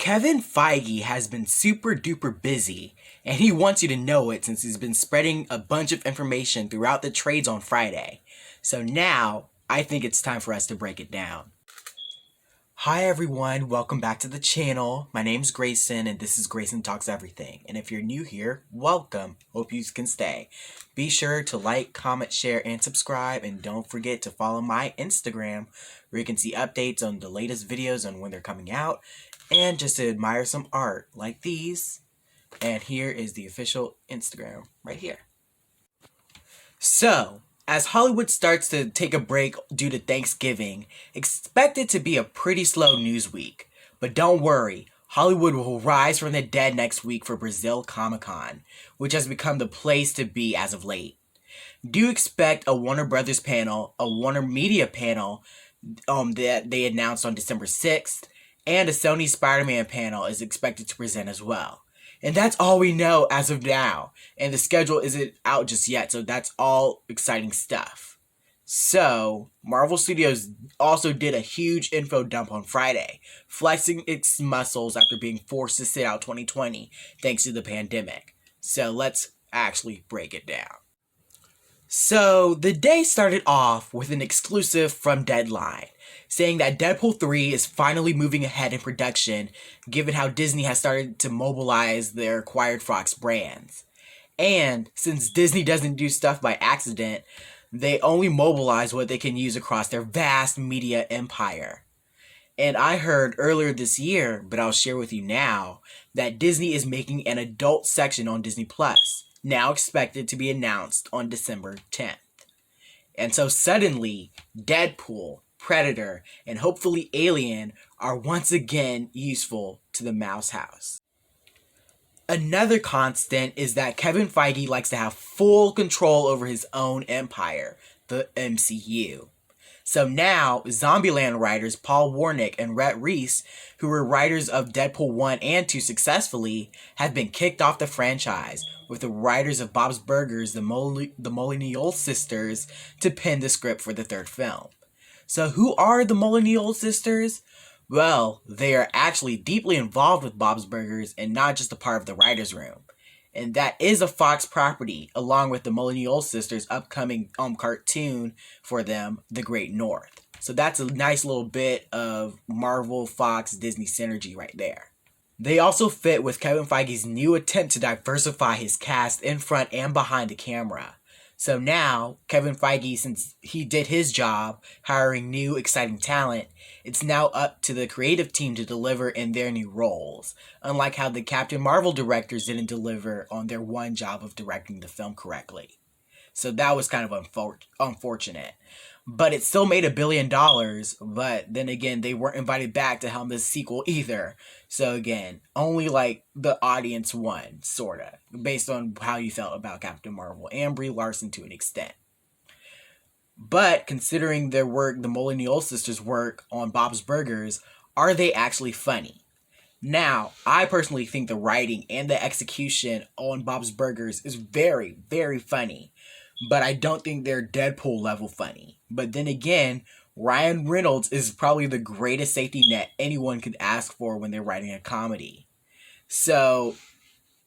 Kevin Feige has been super duper busy, and he wants you to know it since he's been spreading a bunch of information throughout the trades on Friday. So now, I think it's time for us to break it down. Hi everyone, welcome back to the channel. My name's Greyson and this is Greyson Talks Everything. And if you're new here, welcome. Hope you can stay. Be sure to like, comment, share, and subscribe. And don't forget to follow my Instagram where you can see updates on the latest videos on when they're coming out. And just to admire some art like these. And here is the official Instagram right here. So, as Hollywood starts to take a break due to Thanksgiving, expect it to be a pretty slow news week. But don't worry, Hollywood will rise from the dead next week for Brazil Comic-Con, which has become the place to be as of late. Do expect a Warner Brothers panel, a Warner Media panel that they announced on December 6th, and a Sony Spider-Man panel is expected to present as well. And that's all we know as of now. And the schedule isn't out just yet, so that's all exciting stuff. So, Marvel Studios also did a huge info dump on Friday, flexing its muscles after being forced to sit out 2020 thanks to the pandemic. So let's actually break it down. So, the day started off with an exclusive from Deadline, saying that Deadpool 3 is finally moving ahead in production, given how Disney has started to mobilize their acquired Fox brands. And, since Disney doesn't do stuff by accident, they only mobilize what they can use across their vast media empire. And I heard earlier this year, but I'll share with you now, that Disney is making an adult section on Disney Plus, now expected to be announced on December 10th. And so suddenly, Deadpool, Predator, and hopefully Alien are once again useful to the Mouse House. Another constant is that Kevin Feige likes to have full control over his own empire, the MCU. So now, Zombieland writers Paul Wernick and Rhett Reese, who were writers of Deadpool 1 and 2 successfully, have been kicked off the franchise, with the writers of Bob's Burgers, the Molyneux sisters, to pen the script for the third film. So who are the Molyneux sisters? Well, they are actually deeply involved with Bob's Burgers and not just a part of the writer's room. And that is a Fox property, along with the Molyneux sisters' upcoming cartoon for them, The Great North. So that's a nice little bit of Marvel, Fox, Disney synergy right there. They also fit with Kevin Feige's new attempt to diversify his cast in front and behind the camera. So now, Kevin Feige, since he did his job hiring new, exciting talent, it's now up to the creative team to deliver in their new roles, unlike how the Captain Marvel directors didn't deliver on their one job of directing the film correctly. So that was kind of unfortunate. But it still made $1 billion, but then again, they weren't invited back to helm the sequel either. So again, only like the audience won, sorta, based on how you felt about Captain Marvel and Brie Larson to an extent. But considering their work, the Molyneux sisters' work on Bob's Burgers, are they actually funny? Now, I personally think the writing and the execution on Bob's Burgers is very, very funny. But I don't think they're Deadpool level funny. But then again, Ryan Reynolds is probably the greatest safety net anyone could ask for when they're writing a comedy. So,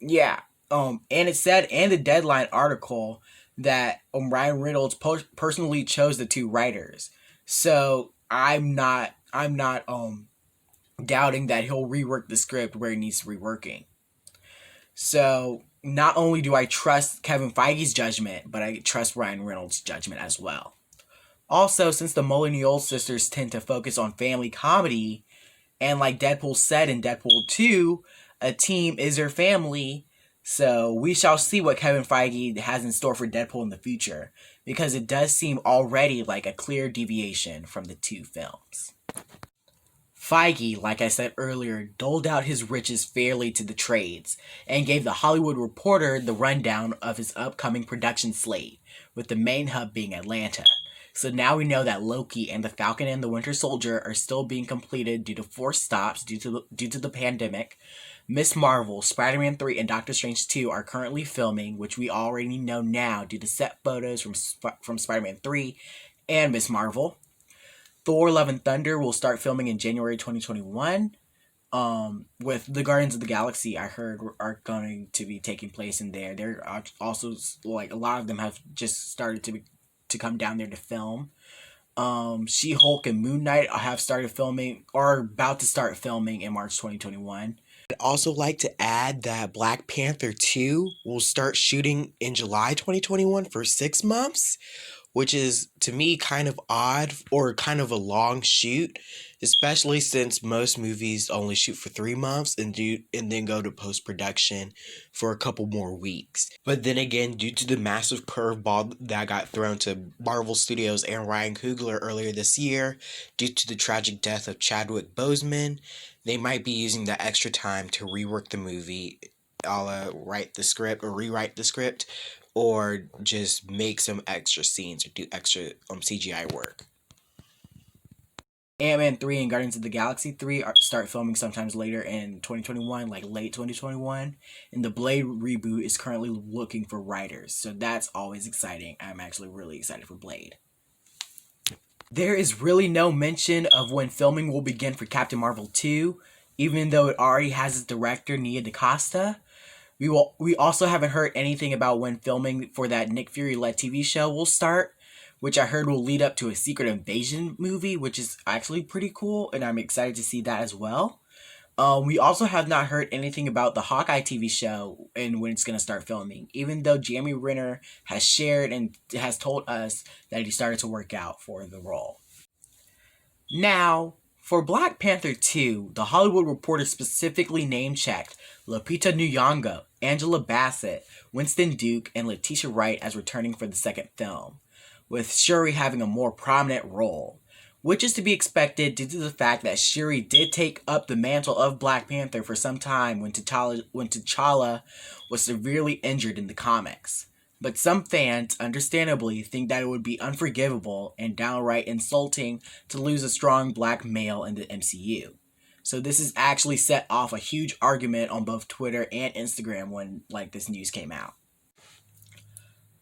yeah. And it said in the Deadline article that Ryan Reynolds personally chose the two writers. So I'm not doubting that he'll rework the script where it needs reworking. So not only do I trust Kevin Feige's judgment, but I trust Ryan Reynolds' judgment as well. Also, since the Molyneux sisters tend to focus on family comedy, and like Deadpool said in Deadpool 2, a team is their family, so we shall see what Kevin Feige has in store for Deadpool in the future, because it does seem already like a clear deviation from the two films. Feige, like I said earlier, doled out his riches fairly to the trades, and gave the Hollywood Reporter the rundown of his upcoming production slate, with the main hub being Atlanta. So now we know that Loki and the Falcon and the Winter Soldier are still being completed due to forced stops due to the pandemic. Ms. Marvel, Spider-Man 3, and Doctor Strange 2 are currently filming, which we already know now due to set photos from Spider-Man 3 and Ms. Marvel. Thor Love and Thunder will start filming in January 2021. With the Guardians of the Galaxy, I heard are going to be taking place in there. They're also like a lot of them have just started to come down there to film. She-Hulk and Moon Knight have started filming or are about to start filming in March 2021. I'd also like to add that Black Panther 2 will start shooting in July 2021 for 6 months, which is to me kind of odd or kind of a long shoot, especially since most movies only shoot for 3 months and then go to post production for a couple more weeks. But then again, due to the massive curveball that got thrown to Marvel Studios and Ryan Coogler earlier this year, due to the tragic death of Chadwick Boseman, they might be using that extra time to rework the movie, write the script or rewrite the script, or just make some extra scenes or do extra CGI work. Ant-Man 3 and Guardians of the Galaxy 3 start filming sometimes later in 2021, like late 2021. And the Blade reboot is currently looking for writers, so that's always exciting. I'm actually really excited for Blade. There is really no mention of when filming will begin for Captain Marvel 2, even though it already has its director, Nia DaCosta. We also haven't heard anything about when filming for that Nick Fury-led TV show will start, which I heard will lead up to a Secret Invasion movie, which is actually pretty cool, and I'm excited to see that as well. We also have not heard anything about the Hawkeye TV show and when it's going to start filming, even though Jeremy Renner has shared and has told us that he started to work out for the role. Now, for Black Panther 2, The Hollywood Reporter specifically name-checked Lupita Nyong'o, Angela Bassett, Winston Duke, and Letitia Wright as returning for the second film, with Shuri having a more prominent role, which is to be expected due to the fact that Shuri did take up the mantle of Black Panther for some time when T'Challa was severely injured in the comics. But some fans, understandably, think that it would be unforgivable and downright insulting to lose a strong black male in the MCU. So this has actually set off a huge argument on both Twitter and Instagram when this news came out.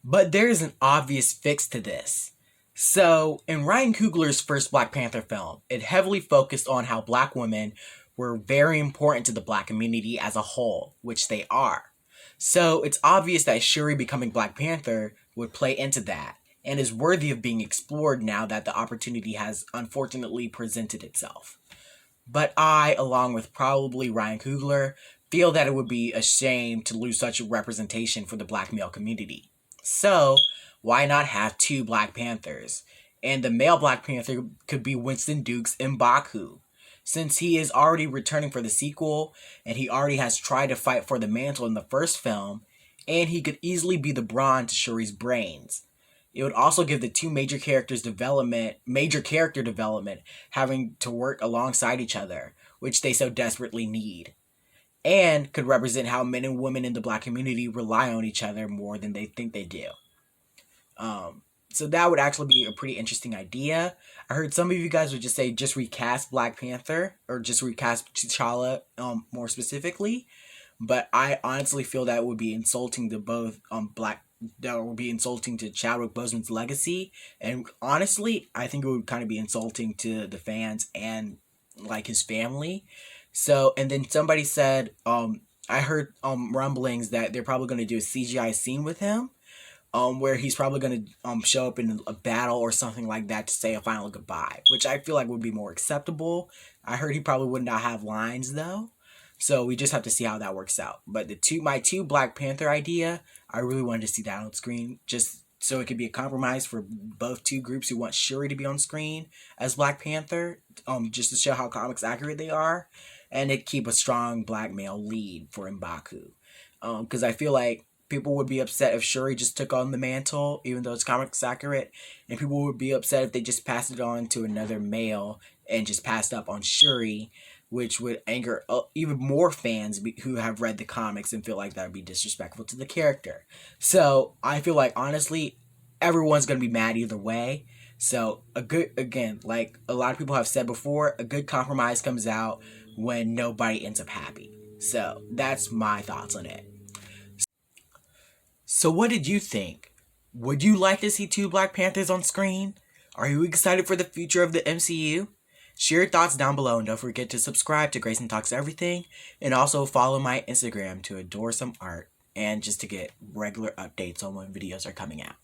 But there is an obvious fix to this. So, in Ryan Coogler's first Black Panther film, it heavily focused on how black women were very important to the black community as a whole, which they are. So, it's obvious that Shuri becoming Black Panther would play into that, and is worthy of being explored now that the opportunity has unfortunately presented itself. But I, along with probably Ryan Coogler, feel that it would be a shame to lose such a representation for the black male community. So, why not have two Black Panthers? And the male Black Panther could be Winston Duke's M'Baku, since he is already returning for the sequel, and he already has tried to fight for the mantle in the first film, and he could easily be the brawn to Shuri's brains. It would also give the two major character development, having to work alongside each other, which they so desperately need, and could represent how men and women in the black community rely on each other more than they think they do. So that would actually be a pretty interesting idea. I heard some of you guys would just say just recast Black Panther or just recast T'Challa more specifically, but I honestly feel that would be insulting to both that would be insulting to Chadwick Boseman's legacy, and honestly, I think it would kind of be insulting to the fans and his family. So, and then somebody said, I heard rumblings that they're probably going to do a CGI scene with him, where he's probably going to show up in a battle or something like that to say a final goodbye, which I feel like would be more acceptable. I heard he probably would not have lines though, so we just have to see how that works out. But my two Black Panther idea, I really wanted to see that on screen, just so it could be a compromise for both two groups who want Shuri to be on screen as Black Panther, just to show how comics accurate they are, and it keep a strong black male lead for M'Baku. Because I feel like people would be upset if Shuri just took on the mantle, even though it's comics accurate, and people would be upset if they just passed it on to another male and just passed up on Shuri, which would anger even more fans who have read the comics and feel like that would be disrespectful to the character. So I feel like, honestly, everyone's going to be mad either way. So like a lot of people have said before, a good compromise comes out when nobody ends up happy. So that's my thoughts on it. So what did you think? Would you like to see two Black Panthers on screen? Are you excited for the future of the MCU? Share your thoughts down below, and don't forget to subscribe to Greyson Talks Everything, and also follow my Instagram to adore some art and just to get regular updates on when videos are coming out.